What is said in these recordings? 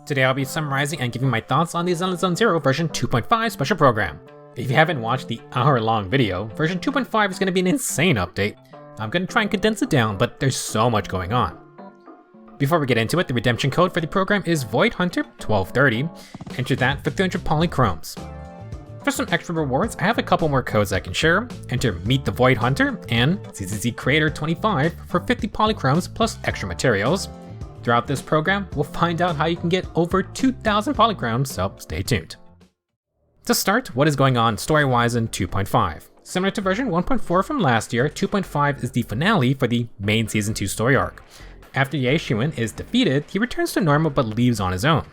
Today I'll be summarizing and giving my thoughts on the Zenless Zone Zero version 2.5 special program. If you haven't watched the hour-long video, version 2.5 is going to be an insane update. I'm going to try and condense it down, but there's so much going on. Before we get into it, the redemption code for the program is VoidHunter 1230. Enter that for 300 Polychromes. For some extra rewards, I have a couple more codes I can share. Enter MeetTheVoidHunter and ZZGameplay 25 for 50 Polychromes plus extra materials. Throughout this program, we'll find out how you can get over 2,000 Polychromes, so stay tuned. To start, what is going on story-wise in 2.5? Similar to version 1.4 from last year, 2.5 is the finale for the main Season 2 story arc. After Ye Xiwen is defeated, he returns to normal but leaves on his own.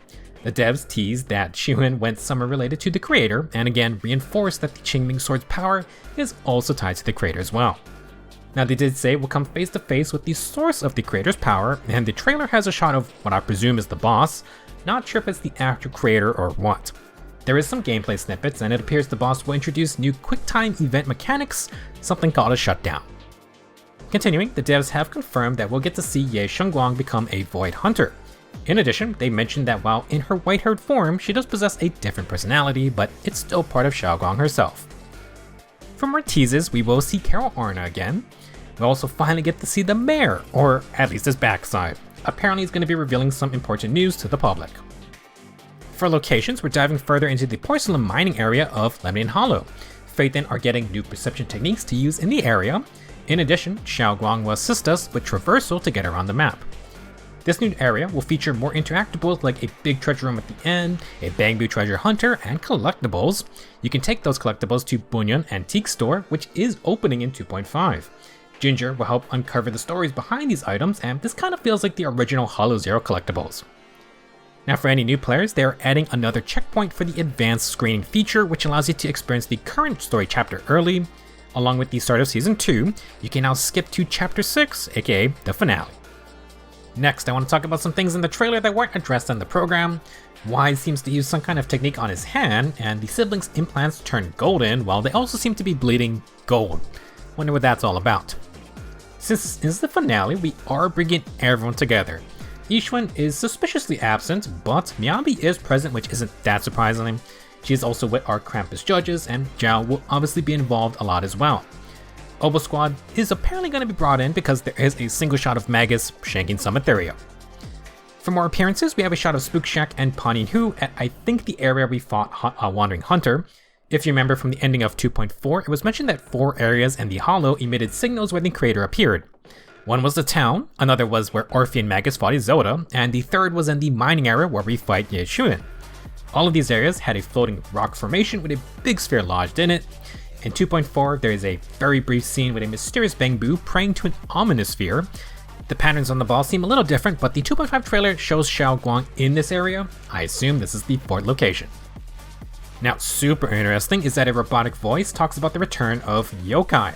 The devs tease that Xiwen went somewhere related to the creator, and again reinforce that the Qingming Sword's power is also tied to the creator as well. Now they did say we'll come face to face with the source of the creator's power, and the trailer has a shot of what I presume is the boss, not sure if it's the actual creator or what. There is some gameplay snippets, and it appears the boss will introduce new quick-time event mechanics, something called a shutdown. Continuing, the devs have confirmed that we'll get to see Ye Shunguang become a Void Hunter. In addition, they mentioned that while in her white-haired form, she does possess a different personality, but it's still part of Shunguang herself. For more teases, we will see Carol Arna again. We'll also finally get to see the mayor, or at least his backside. Apparently he's going to be revealing some important news to the public. For locations, we're diving further into the porcelain mining area of Lemnian Hollow. Faithen are getting new perception techniques to use in the area. In addition, Shunguang will assist us with traversal to get around the map. This new area will feature more interactables like a big treasure room at the end, a bamboo treasure hunter, and collectibles. You can take those collectibles to Bunyan Antique Store, which is opening in 2.5. Ginger will help uncover the stories behind these items, and this kind of feels like the original Hollow Zero collectibles. Now for any new players, they are adding another checkpoint for the advanced screening feature, which allows you to experience the current story chapter early. Along with the start of Season 2, you can now skip to Chapter 6, aka the finale. Next, I want to talk about some things in the trailer that weren't addressed in the program. Wise seems to use some kind of technique on his hand, and the siblings' implants turn golden, while they also seem to be bleeding gold. Wonder what that's all about. Since this is the finale, we are bringing everyone together. Yixuan is suspiciously absent, but Miyabi is present, which isn't that surprising. She is also with our Krampus judges, and Zhao will obviously be involved a lot as well. Obo Squad is apparently going to be brought in because there is a single shot of Magus shanking some Ethereal. For more appearances, we have a shot of Spook Shack and Panin Hu at I think the area we fought Wandering Hunter. If you remember from the ending of 2.4, it was mentioned that 4 areas in the Hollow emitted signals when the creator appeared. One was the town, another was where Orphe and Magus fought Isolde, and the third was in the mining area where we fight Ye Xiwen. All of these areas had a floating rock formation with a big sphere lodged in it. In 2.4, there is a very brief scene with a mysterious bamboo praying to an ominous sphere. The patterns on the ball seem a little different, but the 2.5 trailer shows Shunguang in this area. I assume this is the 4th location. Now, super interesting is that a robotic voice talks about the return of yokai.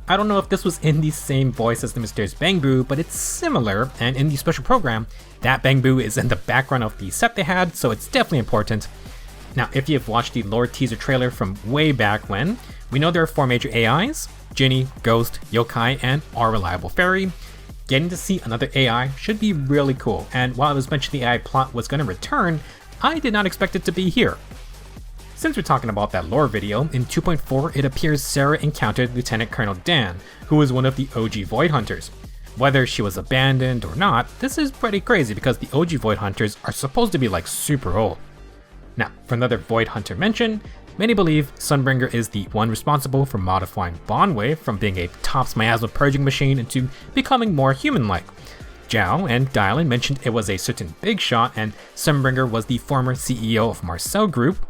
I don't know if this was in the same voice as the mysterious bamboo, but it's similar, and in the special program, that bamboo is in the background of the set they had, so it's definitely important. Now, if you've watched the lore teaser trailer from way back when, we know there are 4 major AIs, Jinny, Ghost, Yokai, and our reliable fairy. Getting to see another AI should be really cool, and while it was mentioned the AI plot was going to return, I did not expect it to be here. Since we're talking about that lore video, in 2.4 it appears Sarah encountered Lieutenant Colonel Dan, who was one of the OG Void Hunters. Whether she was abandoned or not, this is pretty crazy because the OG Void Hunters are supposed to be like super old. Now, for another Void Hunter mention, many believe Sunbringer is the one responsible for modifying Bondwave from being a Tops miasma purging machine into becoming more human-like. Zhao and Dylan mentioned it was a certain big shot, and Sunbringer was the former CEO of Marcel Group.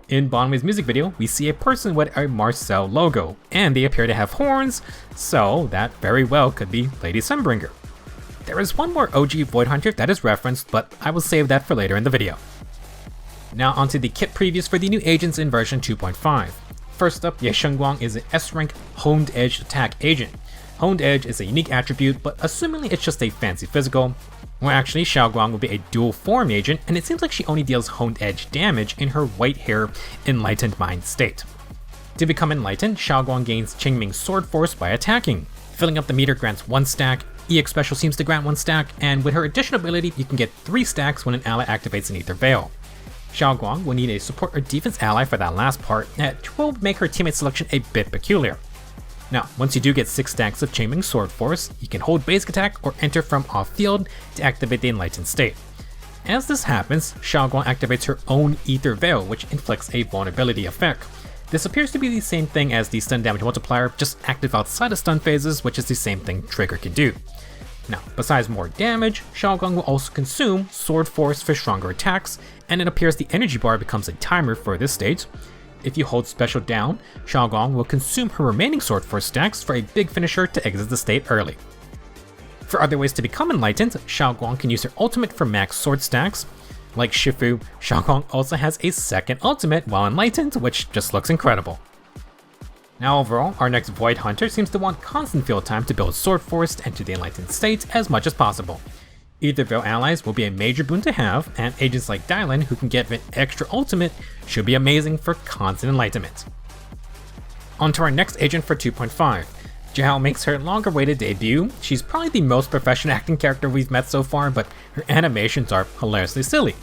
In Bondwave's music video, we see a person with a Marcel logo, and they appear to have horns, so that very well could be Lady Sunbringer. There is one more OG Void Hunter that is referenced, but I will save that for later in the video. Now onto the kit previews for the new agents in version 2.5. First up, Ye Shunguang is an S-rank Honed Edge attack agent. Honed Edge is a unique attribute, but assumingly it's just a fancy physical. Well, actually, Shunguang will be a dual form agent, and it seems like she only deals Honed Edge damage in her white hair enlightened mind state. To become enlightened, Shunguang gains Qingming Sword Force by attacking. Filling up the meter grants 1 stack, EX Special seems to grant 1 stack, and with her additional ability, you can get 3 stacks when an ally activates an Ether Veil. Shunguang will need a support or defense ally for that last part, which will make her teammate selection a bit peculiar. Now, once you do get 6 stacks of Chainwing Sword Force, you can hold basic attack or enter from off-field to activate the Enlightened state. As this happens, Shunguang activates her own Ether Veil, which inflicts a vulnerability effect. This appears to be the same thing as the stun damage multiplier, just active outside of stun phases, which is the same thing Trigger can do. Now, besides more damage, Shunguang will also consume Sword Force for stronger attacks, and it appears the energy bar becomes a timer for this stage. If you hold special down, Shunguang will consume her remaining Sword Force stacks for a big finisher to exit the state early. For other ways to become enlightened, Shunguang can use her ultimate for max sword stacks. Like Shifu, Shunguang also has a second ultimate while enlightened, which just looks incredible. Now overall, our next Void Hunter seems to want constant field time to build Sword Force to enter the enlightened state as much as possible. Ether Veil allies will be a major boon to have, and agents like Dylan who can get an extra ultimate should be amazing for constant enlightenment. On to our next agent for 2.5. Zhao makes her longer awaited debut. She's probably the most professional acting character we've met so far, but her animations are hilariously silly.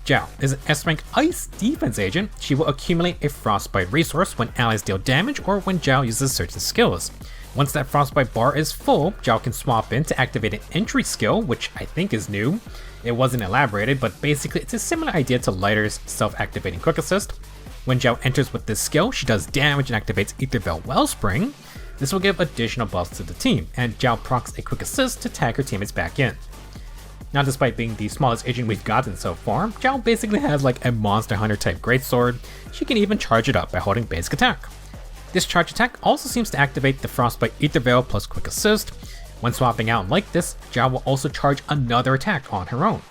Zhao is an S-rank ice defense agent. She will accumulate a frostbite resource when allies deal damage or when Zhao uses certain skills. Once that frostbite bar is full, Zhao can swap in to activate an entry skill, which I think is new. It wasn't elaborated, but basically it's a similar idea to Lighter's self-activating quick assist. When Zhao enters with this skill, she does damage and activates Ether Veil Wellspring. This will give additional buffs to the team, and Zhao procs a quick assist to tag her teammates back in. Now, despite being the smallest agent we've gotten so far, Zhao basically has like a Monster Hunter type greatsword. She can even charge it up by holding basic attack. This charge attack also seems to activate the Frostbite Ether Veil plus quick assist. When swapping out like this, Zhao will also charge another attack on her own.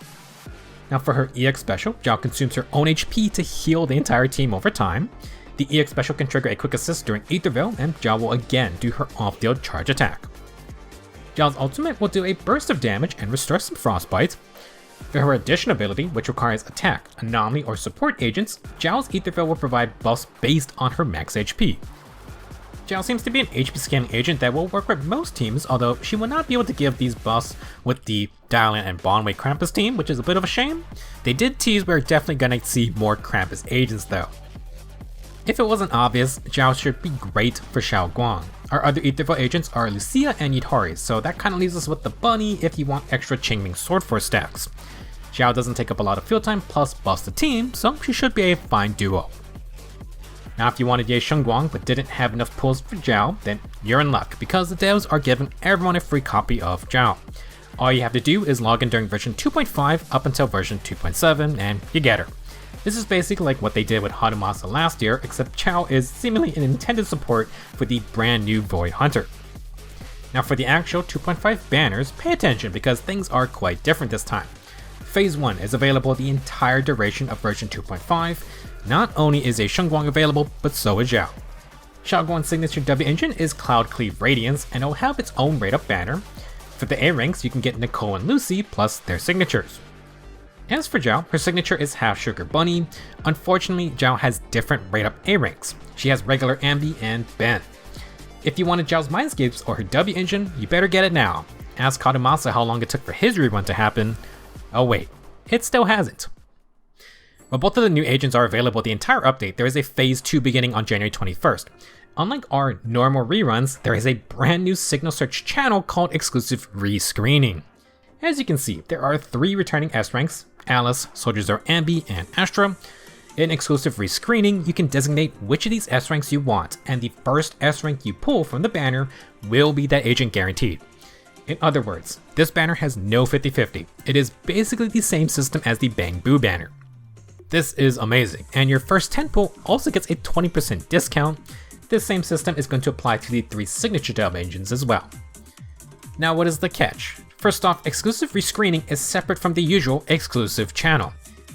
Now for her EX Special, Zhao consumes her own HP to heal the entire team over time. The EX Special can trigger a quick assist during Ether Veil, and Zhao will again do her off-field charge attack. Zhao's ultimate will do a burst of damage and restore some frostbite. For her additional ability, which requires attack, anomaly, or support agents, Zhao's Ether Veil will provide buffs based on her max HP. Zhao seems to be an HP scaling agent that will work with most teams, although she will not be able to give these buffs with the Dylan and Bonway Krampus team, which is a bit of a shame. They did tease we're definitely gonna see more Krampus agents though. If it wasn't obvious, Zhao should be great for Shunguang. Our other Ether Veil agents are Lucia and Yidhari, so that kinda leaves us with the bunny if you want extra Chainwing Sword Force stacks. Zhao doesn't take up a lot of field time plus buffs the team, so she should be a fine duo. Now if you wanted Ye Shunguang but didn't have enough pulls for Zhao, then you're in luck because the devs are giving everyone a free copy of Zhao. All you have to do is log in during version 2.5 up until version 2.7 and you get her. This is basically like what they did with Hadamasa last year, except Zhao is seemingly an intended support for the brand new Void Hunter. Now for the actual 2.5 banners, pay attention because things are quite different this time. Phase 1 is available the entire duration of version 2.5. Not only is a Shunguang available, but so is Zhao. Shunguang's signature W engine is Cloud Cleave Radiance, and it will have its own rate up banner. For the A ranks, you can get Nicole and Lucy plus their signatures. As for Zhao, her signature is Half Sugar Bunny. Unfortunately, Zhao has different rate up A ranks. She has regular Ambi and Ben. If you wanted Zhao's Mindscapes or her W engine, you better get it now. Ask Kadamasa how long it took for his rerun to happen. Oh wait, it still hasn't. While both of the new agents are available the entire update, there is a Phase 2 beginning on January 21st. Unlike our normal reruns, there is a brand new Signal Search channel called Exclusive Rescreening. As you can see, there are 3 returning S ranks, Alice, Soldier Zero Ambi, and Astra. In Exclusive Rescreening, you can designate which of these S ranks you want, and the first S rank you pull from the banner will be that agent guaranteed. In other words, this banner has no 50-50. It is basically the same system as the Bang Boo banner. This is amazing, and your first 10 pull also gets a 20% discount. This same system is going to apply to the 3 signature dub engines as well. Now what is the catch? First off, Exclusive Rescreening is separate from the usual exclusive channel.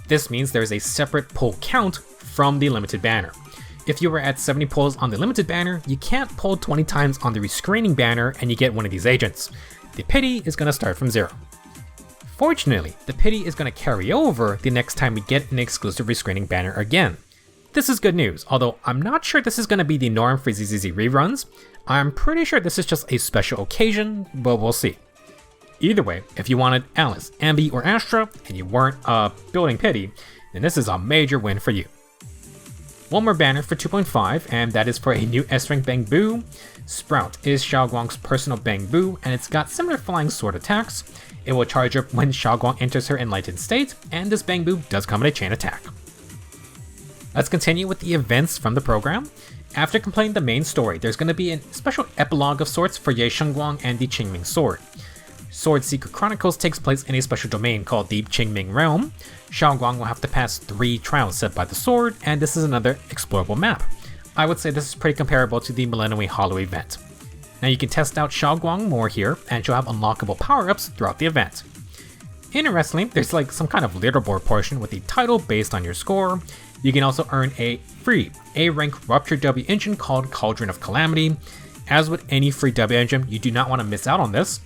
This means there is a separate pull count from the limited banner. If you were at 70 pulls on the limited banner, you can't pull 20 times on the rescreening banner and you get one of these agents. The pity is going to start from 0. Fortunately, the pity is going to carry over the next time we get an exclusive rescreening banner again. This is good news, although I'm not sure this is going to be the norm for ZZZ reruns. I'm pretty sure this is just a special occasion, but we'll see. Either way, if you wanted Alice, Ambi, or Astra, and you weren't building Pity, then this is a major win for you. One more banner for 2.5, and that is for a new S-Rank Bang Boo. Sprout is Shunguang's personal Bang Boo, and it's got similar flying sword attacks. It will charge up when Shunguang enters her enlightened state, and this Bang Boo does come in a chain attack. Let's continue with the events from the program. After completing the main story, there's going to be a special epilogue of sorts for Ye Shunguang and the Qingming Sword. Sword Secret Chronicles takes place in a special domain called the Qingming Realm. Shunguang will have to pass 3 trials set by the sword, and this is another explorable map. I would say this is pretty comparable to the Millennium Hollow event. Now you can test out Shunguang more here, and she'll have unlockable power-ups throughout the event. Interestingly, there's like some kind of leaderboard portion with a title based on your score. You can also earn a free A-rank Rupture W engine called Cauldron of Calamity. As with any free W engine, you do not want to miss out on this.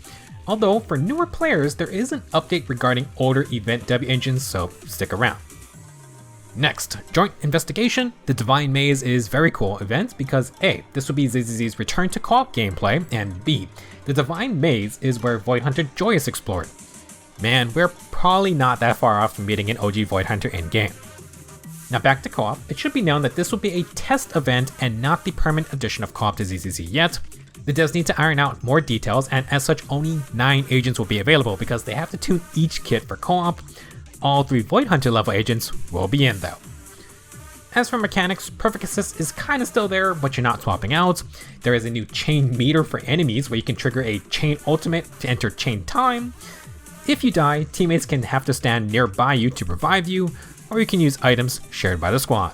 Although, for newer players, there is an update regarding older event W engines, so stick around. Next, Joint Investigation. The Divine Maze is a very cool event because A, this will be ZZZ's return to co-op gameplay, and B, the Divine Maze is where Void Hunter Joyous explored. Man, we're probably not that far off from meeting an OG Void Hunter in-game. Now back to co-op, it should be known that this will be a test event and not the permanent addition of co-op to ZZZ yet. It does need to iron out more details, and as such only 9 agents will be available because they have to tune each kit for co-op. All 3 Void Hunter level agents will be in though. As for mechanics, Perfect Assist is kinda still there, but you're not swapping out. There is a new chain meter for enemies where you can trigger a chain ultimate to enter chain time. If you die, teammates can have to stand nearby you to revive you, or you can use items shared by the squad.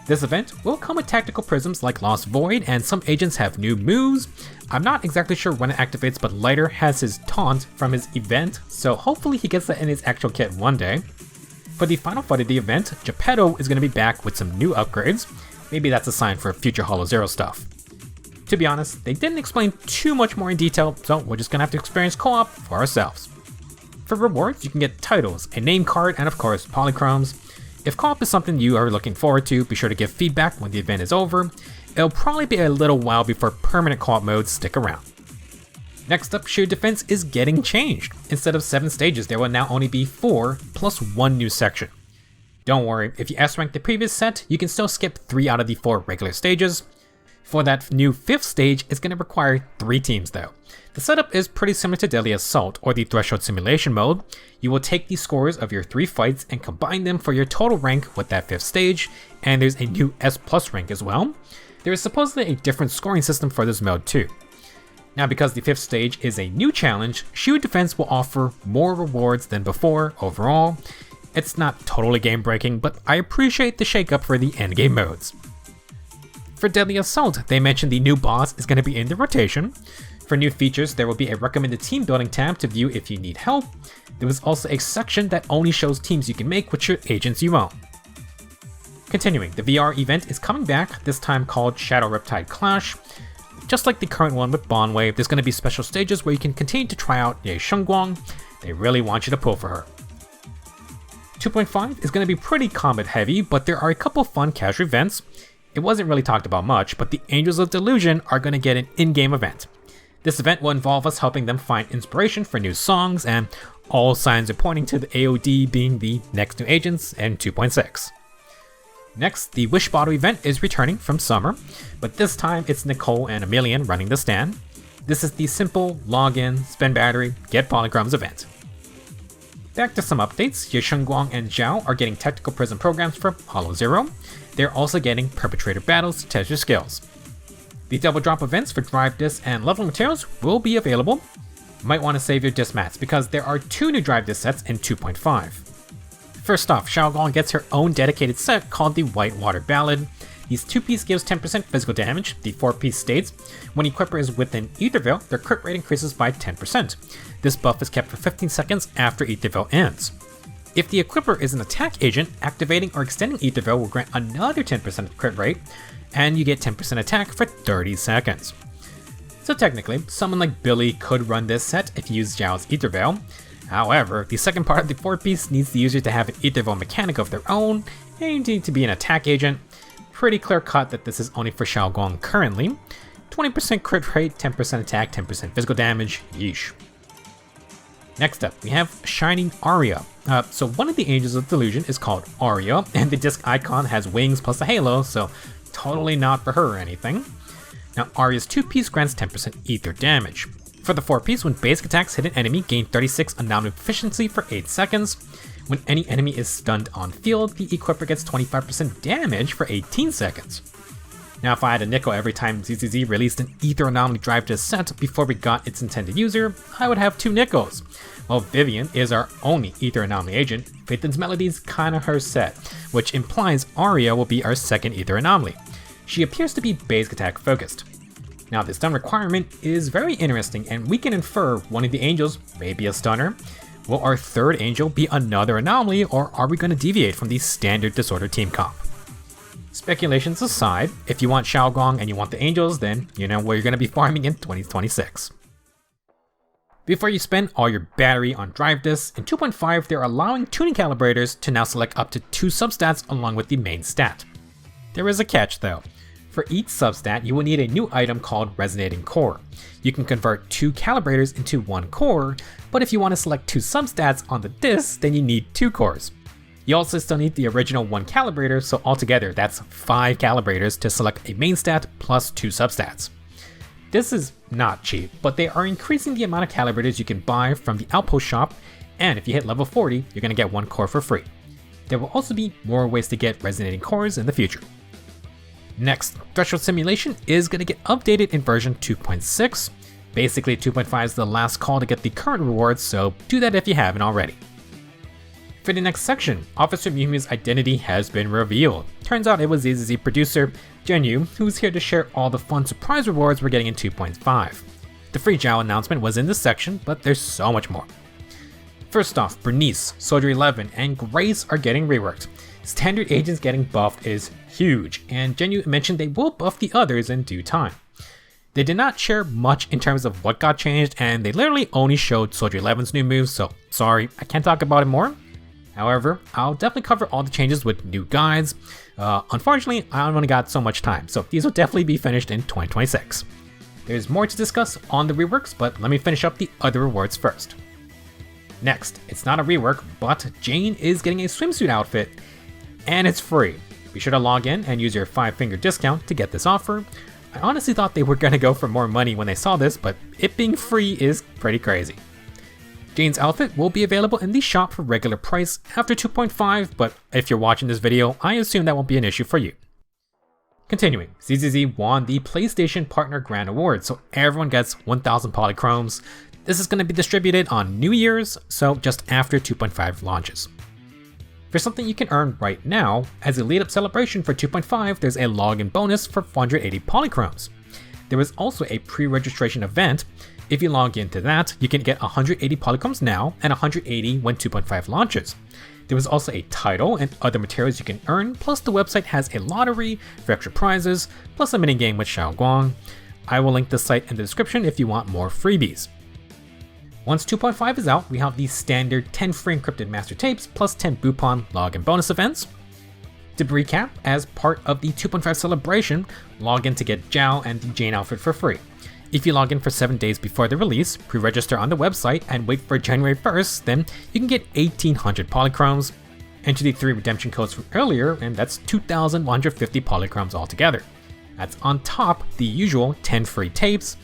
This event will come with tactical prisms like Lost Void, and some agents have new moves. I'm not exactly sure when it activates, but Lighter has his taunt from his event, so hopefully he gets that in his actual kit one day. For the final fight of the event, Geppetto is going to be back with some new upgrades. Maybe that's a sign for future Hollow Zero stuff. To be honest, they didn't explain too much more in detail, so we're just going to have to experience co-op for ourselves. For rewards, you can get titles, a name card, and of course, Polychromes. If co-op is something you are looking forward to, be sure to give feedback when the event is over. It'll probably be a little while before permanent co-op modes stick around. Next up, Sheer Defense is getting changed. Instead of 7 stages, there will now only be 4, plus 1 new section. Don't worry, if you S-rank the previous set, you can still skip 3 out of the 4 regular stages. For that new 5th stage, it's going to require 3 teams though. The setup is pretty similar to Deadly Assault or the Threshold Simulation mode. You will take the scores of your 3 fights and combine them for your total rank with that 5th stage, and there's a new S+ rank as well. There is supposedly a different scoring system for this mode too. Now because the 5th stage is a new challenge, Sheer Defense will offer more rewards than before overall. It's not totally game breaking, but I appreciate the shakeup for the endgame modes. For Deadly Assault, they mentioned the new boss is going to be in the rotation. For new features, there will be a recommended team building tab to view if you need help. There was also a section that only shows teams you can make with your agents you own. Continuing, the VR event is coming back, this time called Shadow Riptide Clash. Just like the current one with Bond Wave, there's going to be special stages where you can continue to try out Ye Shunguang. They really want you to pull for her. 2.5 is going to be pretty combat heavy, but there are a couple fun casual events. It wasn't really talked about much, but the Angels of Delusion are going to get an in-game event. This event will involve us helping them find inspiration for new songs, and all signs are pointing to the AOD being the next new agents in 2.6. Next, the Wish Bottle event is returning from summer, but this time it's Nicole and Emilian running the stand. This is the simple login, spend battery, get Polychromes event. Back to some updates, Shunguang and Zhao are getting technical prism programs for Hollow Zero. They're also getting perpetrator battles to test your skills. The double drop events for drive discs and level materials will be available. You might want to save your disc mats because there are 2 new drive disc sets in 2.5. First off, Shunguang gets her own dedicated set called the Whitewater Ballad. These 2-piece gives 10% physical damage. The 4-piece states, when Equipper is within Ether Veil, their crit rate increases by 10%. This buff is kept for 15 seconds after Ether Veil ends. If the Equipper is an attack agent, activating or extending Ether Veil will grant another 10% crit rate, and you get 10% attack for 30 seconds. So technically, someone like Billy could run this set if you use Zhao's Ether Veil. However, the second part of the 4-piece needs the user to have an Ether Veil mechanic of their own, and you need to be an attack agent. Pretty clear cut that this is only for Shunguang currently. 20% crit rate, 10% attack, 10% physical damage, yeesh. Next up, we have Shining Aria. So one of the Angels of Delusion is called Aria, and the disc icon has wings plus a halo, so totally not for her or anything. Now, Aria's 2-piece grants 10% ether damage. For the 4-piece, when basic attacks hit an enemy, gain 36 anomaly proficiency for 8 seconds. When any enemy is stunned on field, the equipper gets 25% damage for 18 seconds. Now, if I had a nickel every time ZZZ released an ether anomaly drive to a set before we got its intended user, I would have 2 nickels. While Vivian is our only ether anomaly agent, Phaeton's Melody's kinda her set, which implies Aria will be our second ether anomaly. She appears to be basic attack focused. Now, this stun requirement is very interesting, and we can infer one of the angels may be a stunner. Will our third angel be another anomaly, or are we going to deviate from the standard disorder team comp? Speculations aside, if you want Shunguang and you want the angels, then you know where you're going to be farming in 2026. Before you spend all your battery on drive discs, in 2.5 they're allowing tuning calibrators to now select up to 2 substats along with the main stat. There is a catch though. For each substat, you will need a new item called Resonating Core. You can convert 2 calibrators into 1 core, but if you want to select 2 substats on the disc, then you need 2 cores. You also still need the original 1 calibrator, so altogether that's 5 calibrators to select a main stat plus 2 substats. This is not cheap, but they are increasing the amount of calibrators you can buy from the Outpost shop, and if you hit level 40, you're going to get 1 core for free. There will also be more ways to get resonating cores in the future. Next, Threshold Simulation is going to get updated in version 2.6. Basically, 2.5 is the last call to get the current rewards, so do that if you haven't already. For the next section, Officer Mew Mew's identity has been revealed. Turns out it was ZZZ producer Denny, who's here to share all the fun surprise rewards we're getting in 2.5. The free Zhao announcement was in this section, but there's so much more. First off, Bernice, Soldier 11, and Grace are getting reworked. Standard agents getting buffed is huge, and Denny mentioned they will buff the others in due time. They did not share much in terms of what got changed, and they literally only showed Soldier 11's new moves, so sorry, I can't talk about it more. However, I'll definitely cover all the changes with new guides. Unfortunately, I only got so much time, so these will definitely be finished in 2026. There's more to discuss on the reworks, but let me finish up the other rewards first. Next, it's not a rework, but Jane is getting a swimsuit outfit, and it's free. Be sure to log in and use your 5-finger discount to get this offer. I honestly thought they were gonna go for more money when they saw this, but it being free is pretty crazy. Jane's outfit will be available in the shop for regular price after 2.5, but if you're watching this video, I assume that won't be an issue for you. Continuing, ZZZ won the PlayStation Partner Grand Award, so everyone gets 1,000 Polychromes. This is going to be distributed on New Year's, so just after 2.5 launches. For something you can earn right now, as a lead-up celebration for 2.5, there's a login bonus for 480 Polychromes. There is also a pre-registration event. If you log into that, you can get 180 Polychromes now and 180 when 2.5 launches. There is also a title and other materials you can earn, plus the website has a lottery for extra prizes, plus a minigame with Shunguang. I will link the site in the description if you want more freebies. Once 2.5 is out, we have the standard 10 free encrypted master tapes plus 10 Bupon login bonus events. To recap, as part of the 2.5 celebration, log in to get Zhao and the Jane outfit for free. If you log in for 7 days before the release, pre-register on the website and wait for January 1st, then you can get 1,800 Polychromes. Enter the 3 redemption codes from earlier, and that's 2,150 Polychromes altogether. That's on top the usual 10 free tapes.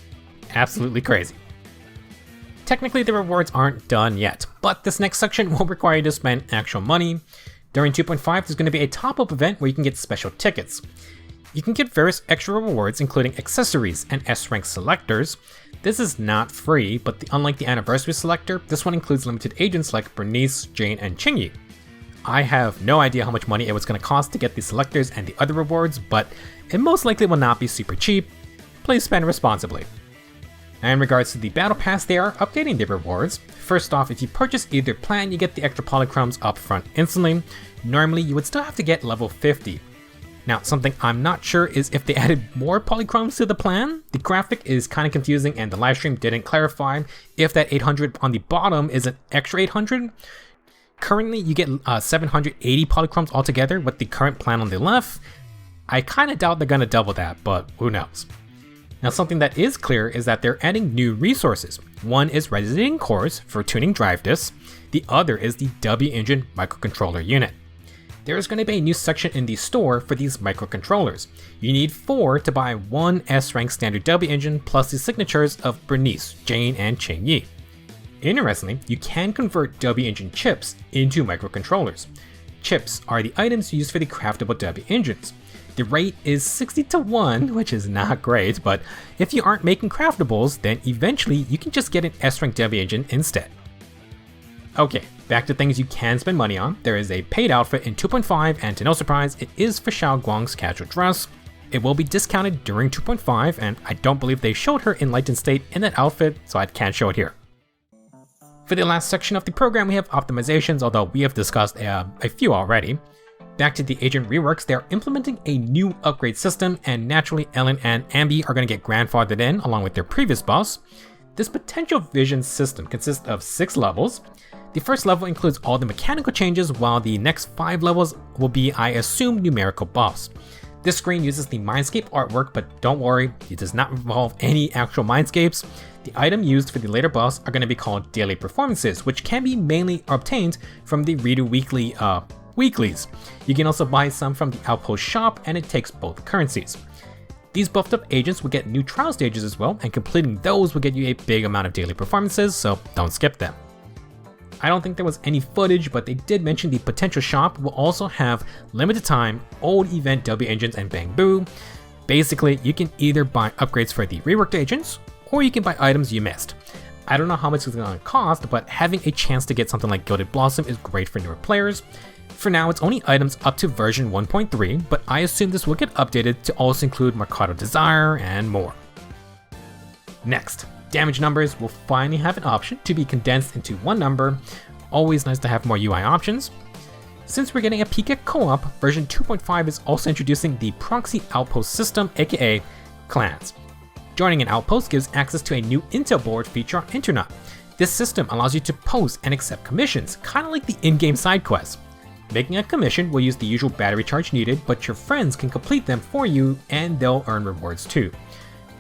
Absolutely crazy. Technically, the rewards aren't done yet, but this next section will require you to spend actual money. During 2.5, there's going to be a top-up event where you can get special tickets. You can get various extra rewards, including accessories and S-rank selectors. This is not free, but unlike the anniversary selector, this one includes limited agents like Bernice, Jane, and Qingyi. I have no idea how much money it was going to cost to get the selectors and the other rewards, but it most likely will not be super cheap. Please spend responsibly. And in regards to the Battle Pass, they are updating the rewards. First off, if you purchase either plan, you get the extra Polychromes up front instantly. Normally, you would still have to get level 50. Now, something I'm not sure is if they added more Polychromes to the plan. The graphic is kind of confusing and the livestream didn't clarify if that 800 on the bottom is an extra 800. Currently, you get 780 Polychromes altogether with the current plan on the left. I kind of doubt they're going to double that, but who knows. Now something that is clear is that they're adding new resources. One is resonating cores for tuning drive disks, the other is the W Engine microcontroller unit. There is going to be a new section in the store for these microcontrollers. You need 4 to buy one S-rank standard W Engine plus the signatures of Bernice, Jane, and Cheng Yi. Interestingly, you can convert W Engine chips into microcontrollers. Chips are the items used for the craftable W Engines. The rate is 60-1, which is not great, but if you aren't making craftables, then eventually you can just get an S-rank W Engine instead. Okay, back to things you can spend money on. There is a paid outfit in 2.5, and to no surprise, it is for Shunguang's casual dress. It will be discounted during 2.5, and I don't believe they showed her in Lightened State in that outfit, so I can't show it here. For the last section of the program, we have optimizations, although we have discussed a few already. Back to the agent reworks, they are implementing a new upgrade system, and naturally Ellen and Ambi are going to get grandfathered in along with their previous boss. This potential vision system consists of 6 levels. The first level includes all the mechanical changes, while the next 5 levels will be, I assume, numerical buffs. This screen uses the Mindscape artwork, but don't worry, it does not involve any actual Mindscapes. The item used for the later boss are going to be called daily performances, which can be mainly obtained from the Redo Weekly weeklies. You can also buy some from the Outpost shop, and it takes both currencies. These buffed up agents will get new trial stages as well, and completing those will get you a big amount of daily performances, so don't skip them. I don't think there was any footage, but they did mention the potential shop will also have limited time, old event W engines and Bang Boo. Basically, you can either buy upgrades for the reworked agents, or you can buy items you missed. I don't know how much it's going to cost, but having a chance to get something like Gilded Blossom is great for newer players. For now, it's only items up to version 1.3, but I assume this will get updated to also include Mercado Desire and more. Next, damage numbers will finally have an option to be condensed into one number. Always nice to have more UI options. Since we're getting a peek at co-op, version 2.5 is also introducing the Proxy Outpost system, aka clans. Joining an outpost gives access to a new intel board feature on Internet. This system allows you to post and accept commissions, kind of like the in-game side quests. Making a commission will use the usual battery charge needed, but your friends can complete them for you and they'll earn rewards too.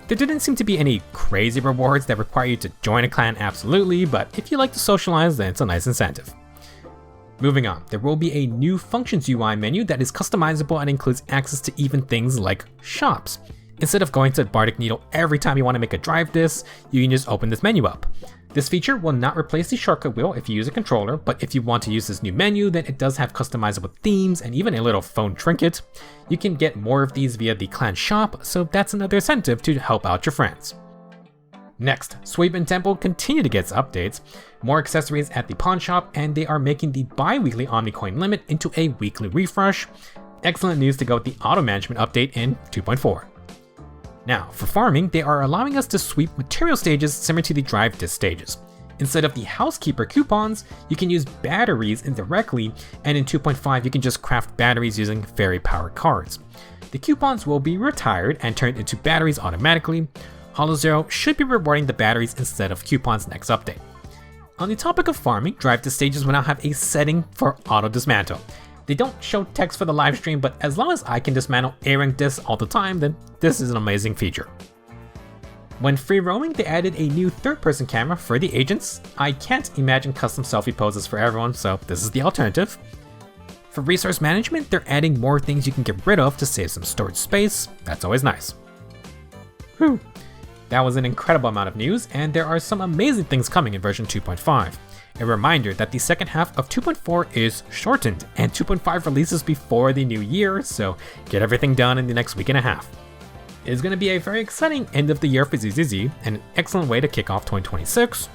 There didn't seem to be any crazy rewards that require you to join a clan absolutely, but if you like to socialize, then it's a nice incentive. Moving on, there will be a new Functions UI menu that is customizable and includes access to even things like shops. Instead of going to Bardic Needle every time you want to make a drive disk, you can just open this menu up. This feature will not replace the shortcut wheel if you use a controller, but if you want to use this new menu, then it does have customizable themes and even a little phone trinket. You can get more of these via the clan shop, so that's another incentive to help out your friends. Next, Sweep and Temple continue to get updates, more accessories at the pawn shop, and they are making the bi-weekly Omnicoin limit into a weekly refresh. Excellent news to go with the auto management update in 2.4. Now, for farming, they are allowing us to sweep material stages similar to the drive disk stages. Instead of the housekeeper coupons, you can use batteries indirectly, and in 2.5 you can just craft batteries using fairy powered cards. The coupons will be retired and turned into batteries automatically. HoloZero should be rewarding the batteries instead of coupons next update. On the topic of farming, drive disk stages will now have a setting for auto dismantle. They don't show text for the live stream, but as long as I can dismantle A-rank discs all the time, then this is an amazing feature. When free roaming, they added a new third-person camera for the agents. I can't imagine custom selfie poses for everyone, so this is the alternative. For resource management, they're adding more things you can get rid of to save some storage space. That's always nice. Whew. That was an incredible amount of news, and there are some amazing things coming in version 2.5. A reminder that the second half of 2.4 is shortened, and 2.5 releases before the new year, so get everything done in the next week and a half. It is going to be a very exciting end of the year for ZZZ, and an excellent way to kick off 2026.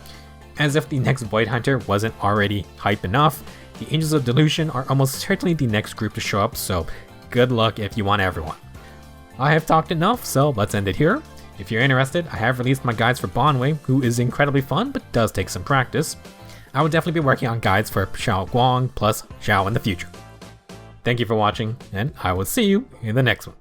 As if the next Void Hunter wasn't already hype enough, the Angels of Delusion are almost certainly the next group to show up, so good luck if you want everyone. I have talked enough, so let's end it here. If you're interested, I have released my guides for Bonwei, who is incredibly fun but does take some practice. I will definitely be working on guides for Shunguang plus Zhao in the future. Thank you for watching, and I will see you in the next one.